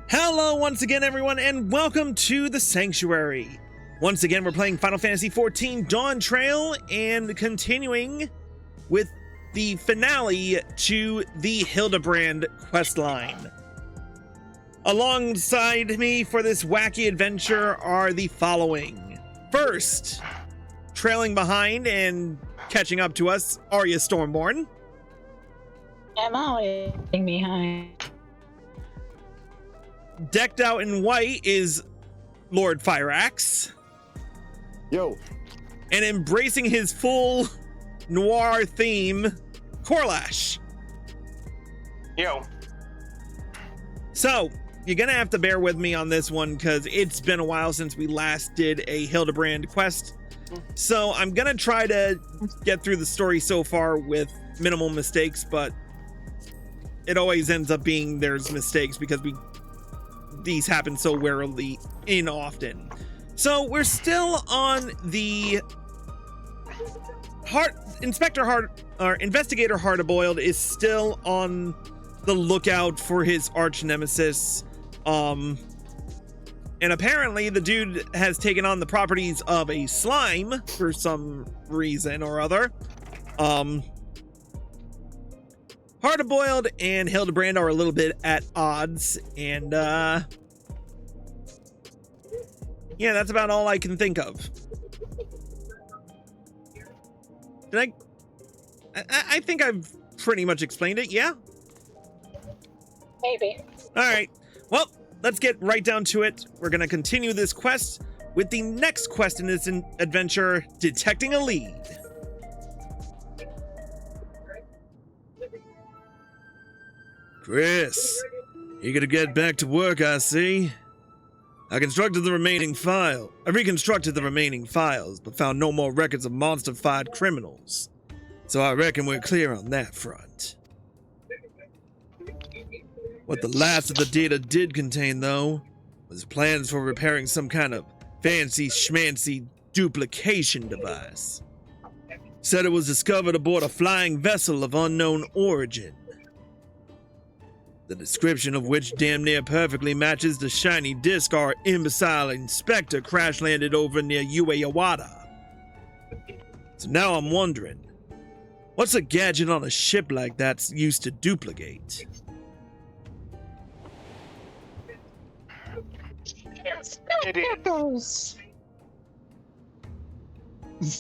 Hello once again, everyone, and welcome to the Sanctuary. Once again, we're playing Final Fantasy XIV Dawntrail and continuing with the finale to the Hildebrand questline. Alongside me for this wacky adventure are the following. First, trailing behind and catching up to us, Arya Stormborn. I'm always behind. Decked out in white is Lord Fyrax. Yo. And embracing his full noir theme, Korlash. Yo. So, you're gonna have to bear with me on this one because it's been a while since we last did a Hildebrand quest. So I'm gonna try to get through the story so far with minimal mistakes, but it always ends up being there's mistakes because these happen so rarely and often. So we're still on the Investigator Hardiboiled is still on the lookout for his arch nemesis. And apparently the dude has taken on the properties of a slime for some reason or other. Hardiboiled and Hildebrand are a little bit at odds, and yeah, that's about all I can think of. Did I think I've pretty much explained it, yeah? Maybe. All right, well, let's get right down to it. We're gonna continue this quest with the next quest in this adventure, detecting a lead. Chris, eager to get back to work, I see. I reconstructed the remaining files, but found no more records of monster-fied criminals. So I reckon we're clear on that front. What the last of the data did contain, though, was plans for repairing some kind of fancy schmancy duplication device. Said it was discovered aboard a flying vessel of unknown origin. The description of which damn near perfectly matches the shiny disc our imbecile inspector crash-landed over near Ueyawada. So now I'm wondering, what's a gadget on a ship like that's used to duplicate? Pickles.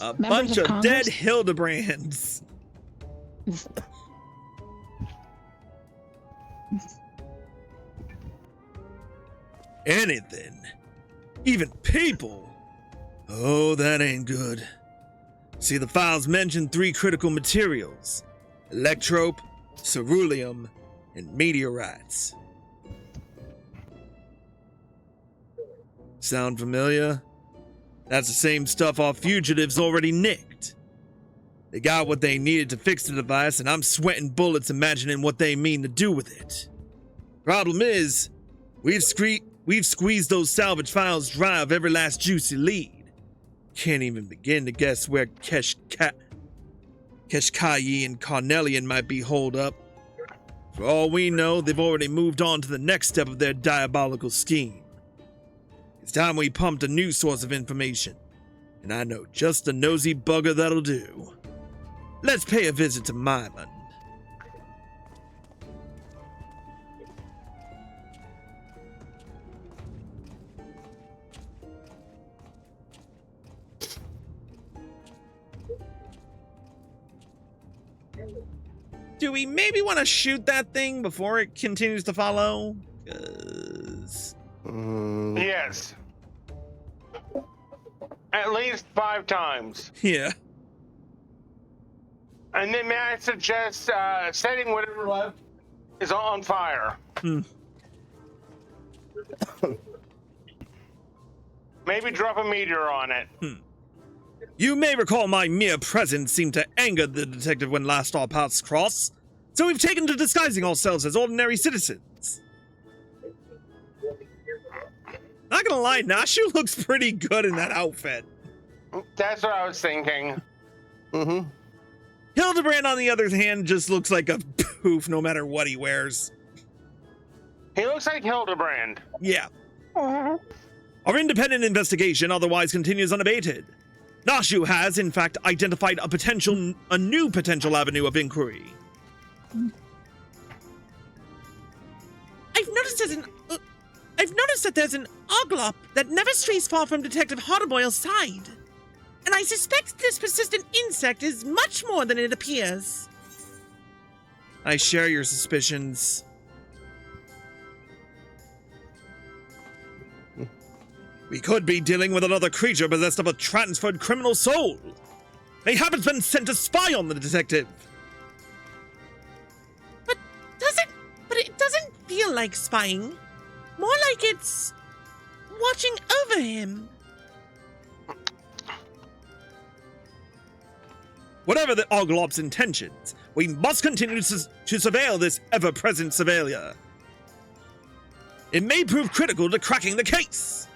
A bunch of dead Hildebrands. Anything, even people. Oh, that ain't good. See, the files mention 3 critical materials: electrope, ceruleum, and meteorites. Sound familiar? That's the same stuff our fugitives already nicked. They got what they needed to fix the device, and I'm sweating bullets imagining what they mean to do with it. Problem is, we've squeezed those salvage files dry of every last juicy lead. Can't even begin to guess where Keshkai and Carnelian might be holed up. For all we know, they've already moved on to the next step of their diabolical scheme. It's time we pumped a new source of information, and I know just the nosy bugger that'll do. Let's pay a visit to Myman. Do we maybe want to shoot that thing before it continues to follow? Yes. At least 5 times. Yeah. And then may I suggest setting whatever left is on fire. Maybe drop a meteor on it. You may recall my mere presence seemed to anger the detective when last our paths crossed, so we've taken to disguising ourselves as ordinary citizens. Not gonna lie, Nashu looks pretty good in that outfit. That's what I was thinking. Hildebrand, on the other hand, just looks like a poof no matter what he wears. He looks like Hildebrand. Yeah. Our independent investigation otherwise continues unabated. Nashu has, in fact, identified a new potential avenue of inquiry. I've noticed that there's an oglop that never strays far from Detective Hardiboil's side. And I suspect this persistent insect is much more than it appears. I share your suspicions. We could be dealing with another creature possessed of a transferred criminal soul. Mayhap it's been sent to spy on the detective. But it doesn't feel like spying. More like it's watching over him. Whatever the Oglop's intentions, we must continue to surveil this ever-present surveillor. It may prove critical to cracking the case.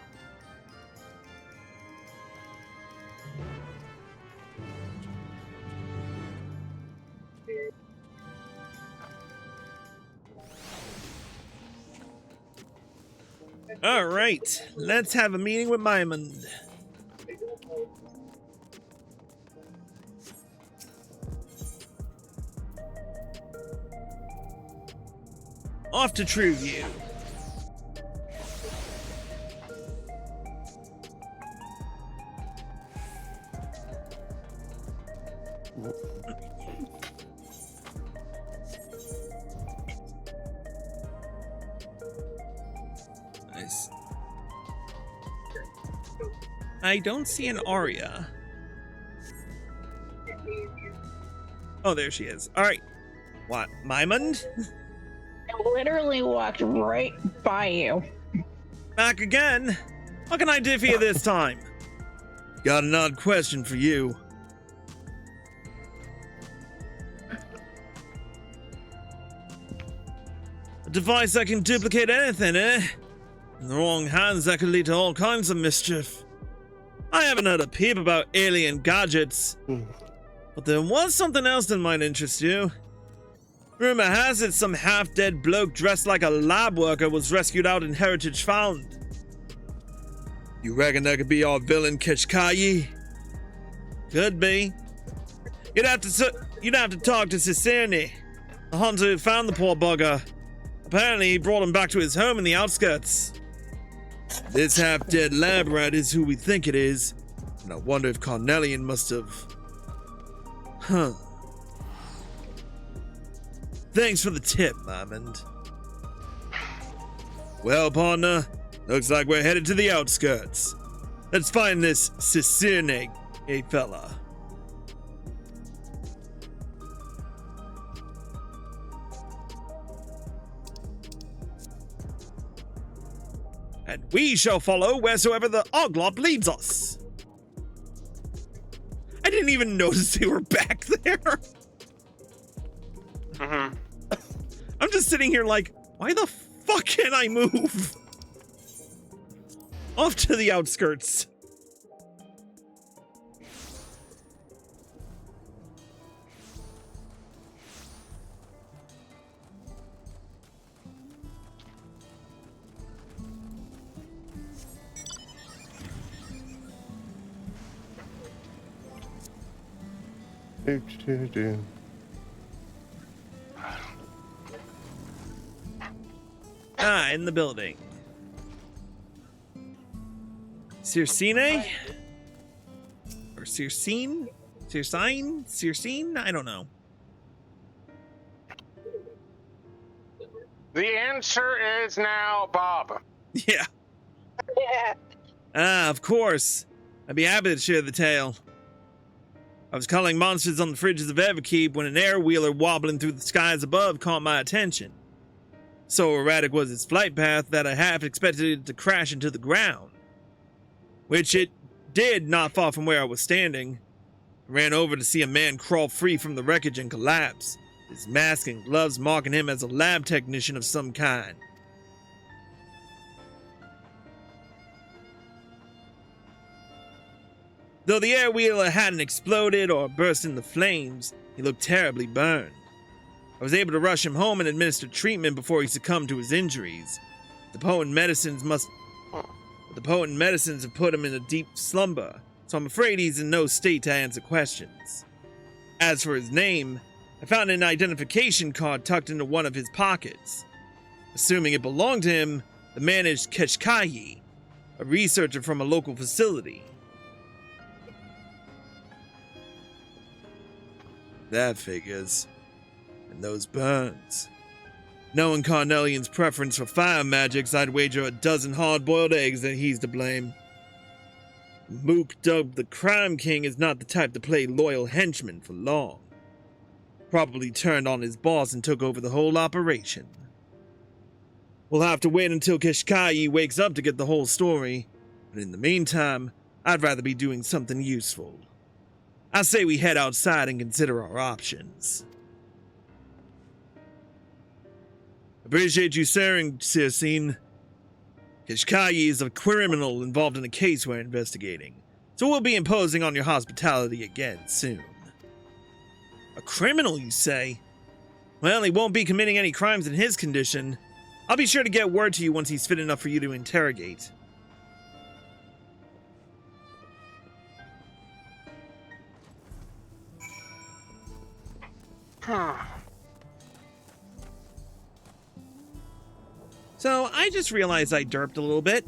All right, let's have a meeting with Maimond. Off to True Vue. Nice. I don't see an Aria. Oh, there she is. All right. What, Maimond? I literally walked right by you. Back again? What can I do for you this time? Got an odd question for you. A device that can duplicate anything, eh? In the wrong hands, that could lead to all kinds of mischief. I haven't heard a peep about alien gadgets, but there was something else that might interest you. Rumor has it some half-dead bloke dressed like a lab worker was rescued out in Heritage Found. You reckon that could be our villain Kishkayi? Could be. You'd have to talk to Cicerni, the hunter who found the poor bugger. Apparently he brought him back to his home in the outskirts. This half-dead lab rat is who we think it is, and I wonder if Carnelian must have... Huh. Thanks for the tip, Maimond. Well, partner, looks like we're headed to the outskirts. Let's find this Cicerni, fella. And we shall follow wheresoever the Oglop leads us. I didn't even notice they were back there. I'm just sitting here like, why the fuck can't I move? Off to the outskirts. Ah, in the building. Circine? Or Circine? Circine? Circine? I don't know. The answer is now Bob. Yeah. Yeah. Ah, of course. I'd be happy to share the tale. I was culling monsters on the fridges of Everkeep when an air wheeler wobbling through the skies above caught my attention. So erratic was its flight path that I half expected it to crash into the ground. Which it did not far from where I was standing. I ran over to see a man crawl free from the wreckage and collapse, his mask and gloves marking him as a lab technician of some kind. Though the air wheeler hadn't exploded or burst into flames, he looked terribly burned. I was able to rush him home and administer treatment before he succumbed to his injuries. The potent medicines have put him in a deep slumber, so I'm afraid he's in no state to answer questions. As for his name, I found an identification card tucked into one of his pockets. Assuming it belonged to him, the man is Keshkayi, a researcher from a local facility. That figures. And those burns. Knowing Carnelian's preference for fire magics, I'd wager a dozen hard-boiled eggs that he's to blame. Mook, dubbed the Crime King, is not the type to play loyal henchman for long. Probably turned on his boss and took over the whole operation. We'll have to wait until Keshkayi wakes up to get the whole story, but in the meantime, I'd rather be doing something useful. I say we head outside and consider our options. Appreciate you sharing, Circine. Keshkayi is a criminal involved in a case we're investigating, so we'll be imposing on your hospitality again soon. A criminal, you say? Well, he won't be committing any crimes in his condition. I'll be sure to get word to you once he's fit enough for you to interrogate. So, I just realized I derped a little bit.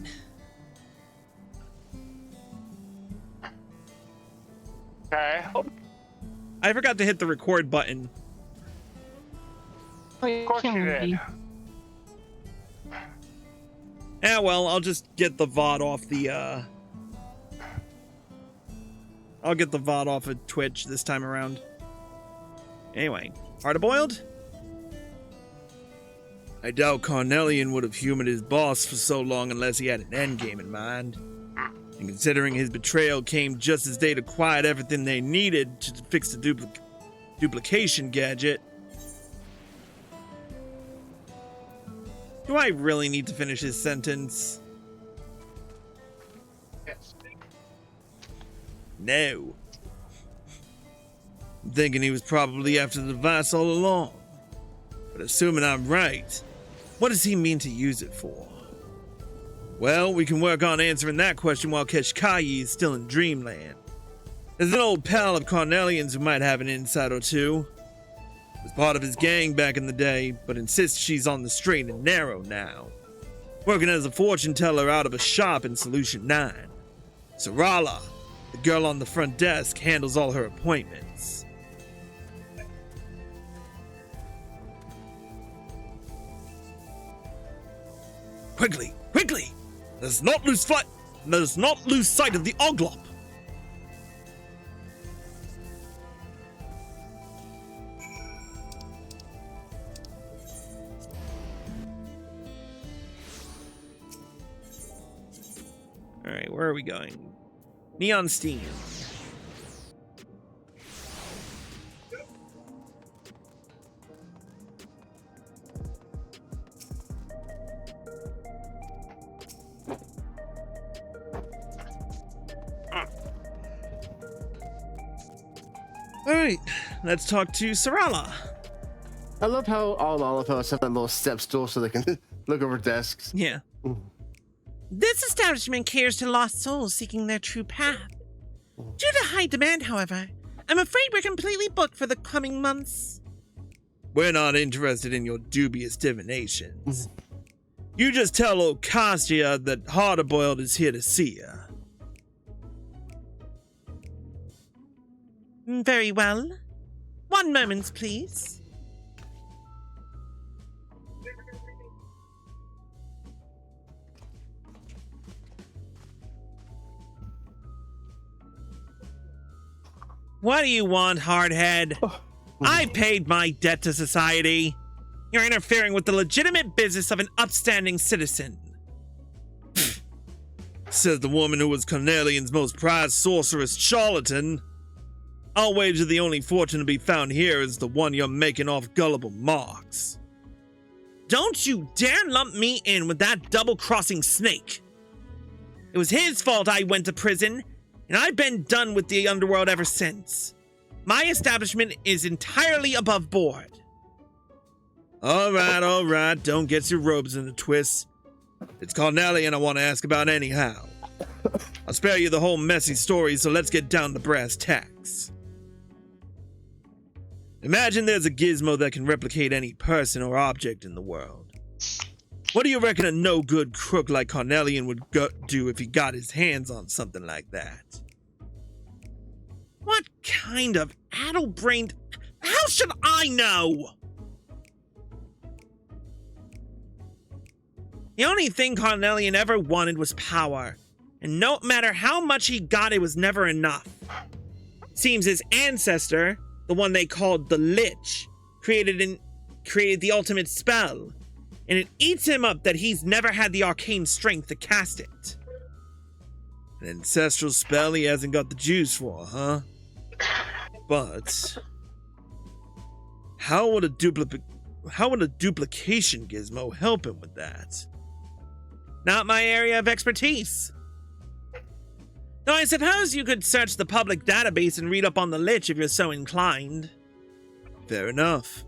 Okay. I forgot to hit the record button. Of course you did. Yeah, well, I'll just get the VOD off the, I'll get the VOD off of Twitch this time around. Anyway, Hardiboiled? I doubt Carnelian would have humored his boss for so long unless he had an endgame in mind. And considering his betrayal came just as they'd acquired everything they needed to fix the duplication gadget. Do I really need to finish his sentence? Yes. No. I'm thinking he was probably after the device all along. But assuming I'm right, what does he mean to use it for? Well, we can work on answering that question while Keshkayi is still in Dreamland. There's an old pal of Carnelian's who might have an insight or two. Was part of his gang back in the day, but insists she's on the straight and narrow now. Working as a fortune teller out of a shop in Solution 9. Sarala, the girl on the front desk, handles all her appointments. Quickly! Quickly! Let us not lose sight of the Oglop! Alright, where are we going? Neon Steam. Alright, let's talk to Sarala. I love how all Oliphants have that little step stool so they can look over desks. Yeah. This establishment caters to lost souls seeking their true path. Due to high demand, however, I'm afraid we're completely booked for the coming months. We're not interested in your dubious divinations. You just tell old Kastya that Hardiboiled is here to see her. Very well. One moment, please. What do you want, hardhead? I paid my debt to society. You're interfering with the legitimate business of an upstanding citizen. Says the woman who was Carnelian's most prized sorceress charlatan. I'll wager the only fortune to be found here is the one you're making off gullible marks. Don't you dare lump me in with that double-crossing snake. It was his fault I went to prison, and I've been done with the underworld ever since. My establishment is entirely above board. All right, don't get your robes in a twist. It's Cornelian I want to ask about anyhow. I'll spare you the whole messy story, so let's get down to brass tacks. Imagine there's a gizmo that can replicate any person or object in the world. What do you reckon a no-good crook like Cornelian would do if he got his hands on something like that? What kind of addle-brained... How should I know? The only thing Cornelian ever wanted was power, and no matter how much he got, it was never enough. Seems his ancestor, the one they called the Lich, created the ultimate spell, and it eats him up that he's never had the arcane strength to cast it. An ancestral spell he hasn't got the juice for, huh? But how would a duplication gizmo help him with that? Not my area of expertise. Though I suppose you could search the public database and read up on the Lich if you're so inclined. Fair enough.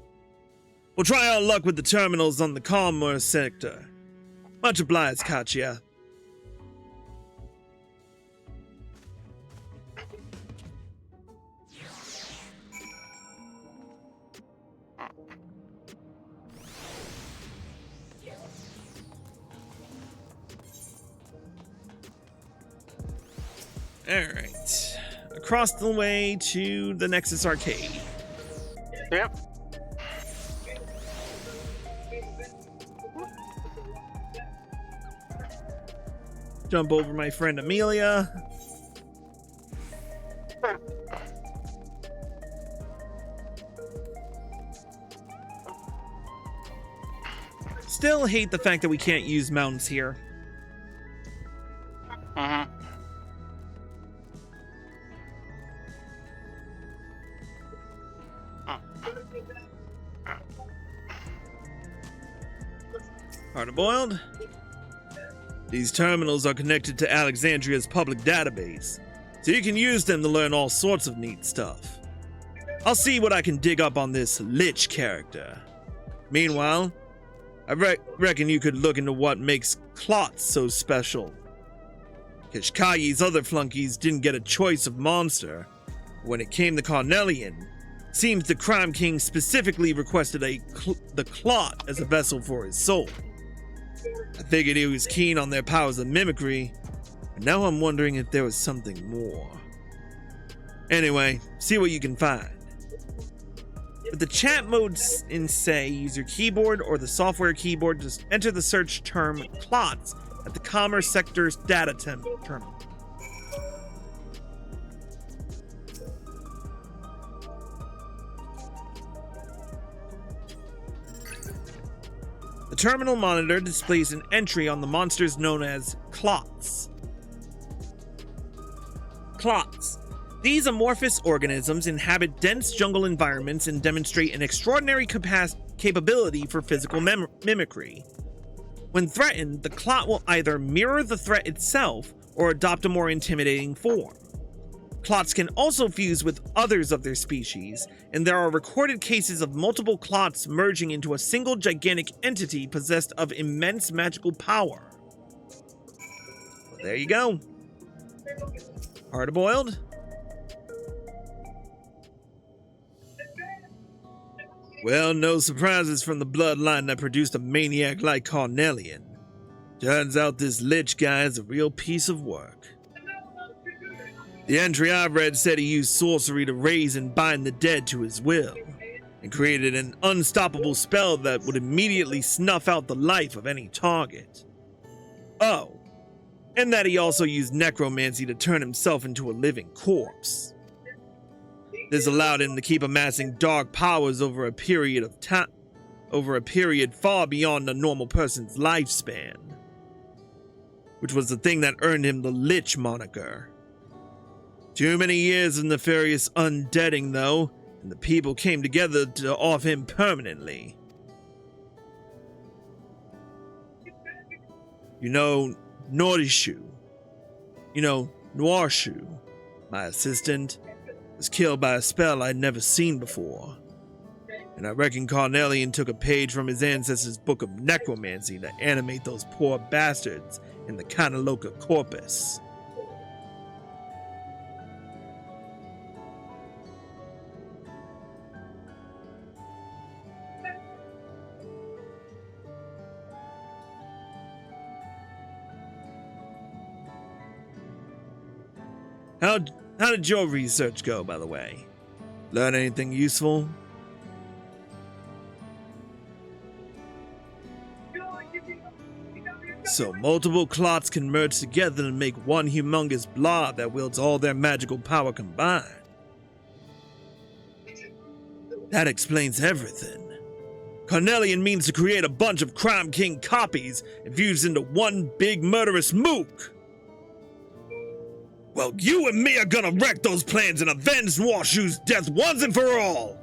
We'll try our luck with the terminals on the commerce sector. Much obliged, Katya. Alright. Across the way to the Nexus Arcade. Yep. Jump over my friend Amelia. Still hate the fact that we can't use mounts here. Uh-huh. Hardiboiled? These terminals are connected to Alexandria's public database, so you can use them to learn all sorts of neat stuff. I'll see what I can dig up on this Lich character. Meanwhile, I reckon you could look into what makes Clots so special. Kishkayi's other flunkies didn't get a choice of monster. When it came to Cornelian, seems the Crime King specifically requested the Clot as a vessel for his soul. I figured he was keen on their powers of mimicry, but now I'm wondering if there was something more. Anyway, see what you can find. With the chat mode in say, use your keyboard or the software keyboard to enter the search term Clots at the Commerce Sector's data terminal. The terminal monitor displays an entry on the monsters known as Clots. Clots. These amorphous organisms inhabit dense jungle environments and demonstrate an extraordinary capability for physical mimicry. When threatened, the Clot will either mirror the threat itself or adopt a more intimidating form. Clots can also fuse with others of their species, and there are recorded cases of multiple Clots merging into a single gigantic entity possessed of immense magical power. Well, there you go. Hardiboiled? Well, no surprises from the bloodline that produced a maniac like Cornelian. Turns out this Lich guy is a real piece of work. The entry I've read said he used sorcery to raise and bind the dead to his will, and created an unstoppable spell that would immediately snuff out the life of any target. Oh, and that he also used necromancy to turn himself into a living corpse. This allowed him to keep amassing dark powers over a period far beyond a normal person's lifespan, which was the thing that earned him the Lich moniker. Too many years of nefarious undeading, though, and the people came together to off him permanently. You know, Norishu. Noirshu, my assistant, was killed by a spell I'd never seen before. And I reckon Carnelian took a page from his ancestors' book of necromancy to animate those poor bastards in the Canaloca corpus. How did your research go, by the way? Learn anything useful? So multiple clots can merge together and make one humongous blob that wields all their magical power combined. That explains everything. Carnelian means to create a bunch of Crime King copies and fuse into one big murderous mook. Well, you and me are gonna wreck those plans and avenge Nwashu's death once and for all!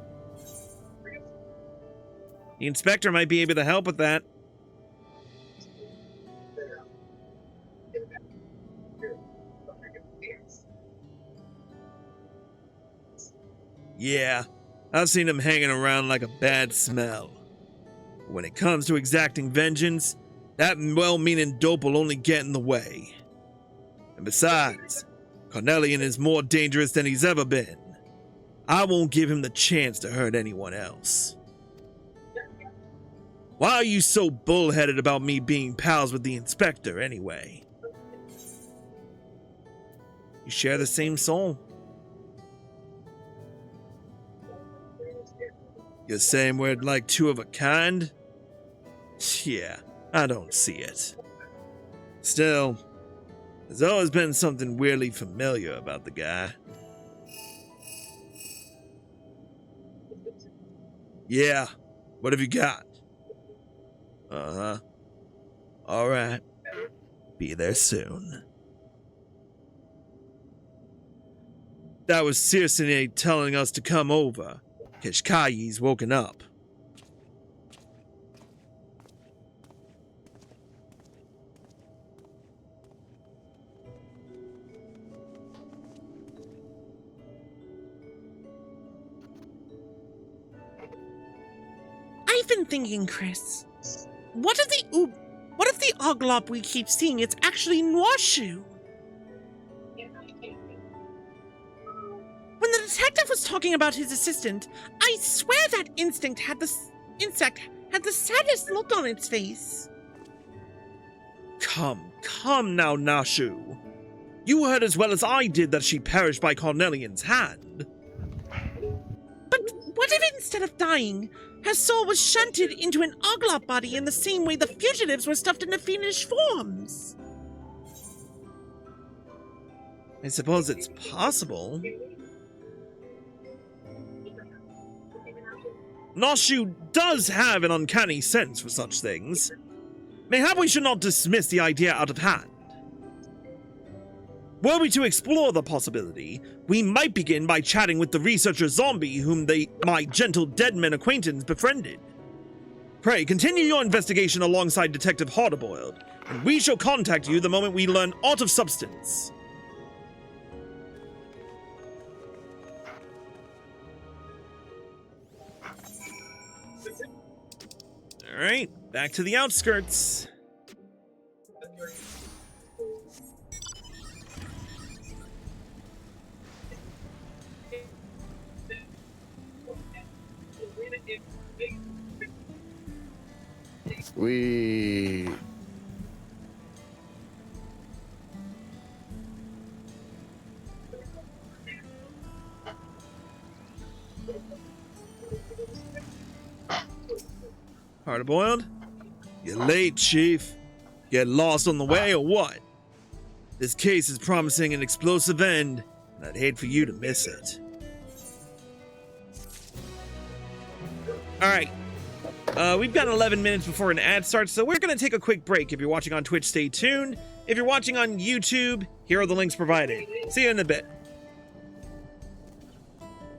The inspector might be able to help with that. Yeah, I've seen him hanging around like a bad smell. But when it comes to exacting vengeance, that well-meaning dope will only get in the way. And besides, Carnelian is more dangerous than he's ever been. I won't give him the chance to hurt anyone else. Why are you so bullheaded about me being pals with the inspector, anyway? You share the same soul. You're saying we're like two of a kind? Yeah, I don't see it. Still, there's always been something weirdly familiar about the guy. Yeah, what have you got? Uh-huh. Alright. Be there soon. That was Circe telling us to come over. Kishkayi's woken up. I've been thinking, Chris. What if the Oglop we keep seeing is actually Nwashu? When the detective was talking about his assistant, I swear that insect had the saddest look on its face. Come now, Nashu. You heard as well as I did that she perished by Carnelian's hand. But what if instead of dying, her soul was shunted into an Oglop body in the same way the fugitives were stuffed into fiendish forms? I suppose it's possible. Nashu does have an uncanny sense for such things. Mayhap we should not dismiss the idea out of hand. Were we to explore the possibility, we might begin by chatting with the researcher zombie whom my gentle deadman acquaintance befriended. Pray, continue your investigation alongside Detective Hardiboiled, and we shall contact you the moment we learn aught of substance. Alright, back to the outskirts. Hardiboiled? You're late, Chief. Get lost on the way or what? This case is promising an explosive end, and I'd hate for you to miss it. Alright. We've got 11 minutes before an ad starts, so we're going to take a quick break. If you're watching on Twitch, stay tuned. If you're watching on YouTube, here are the links provided. See you in a bit.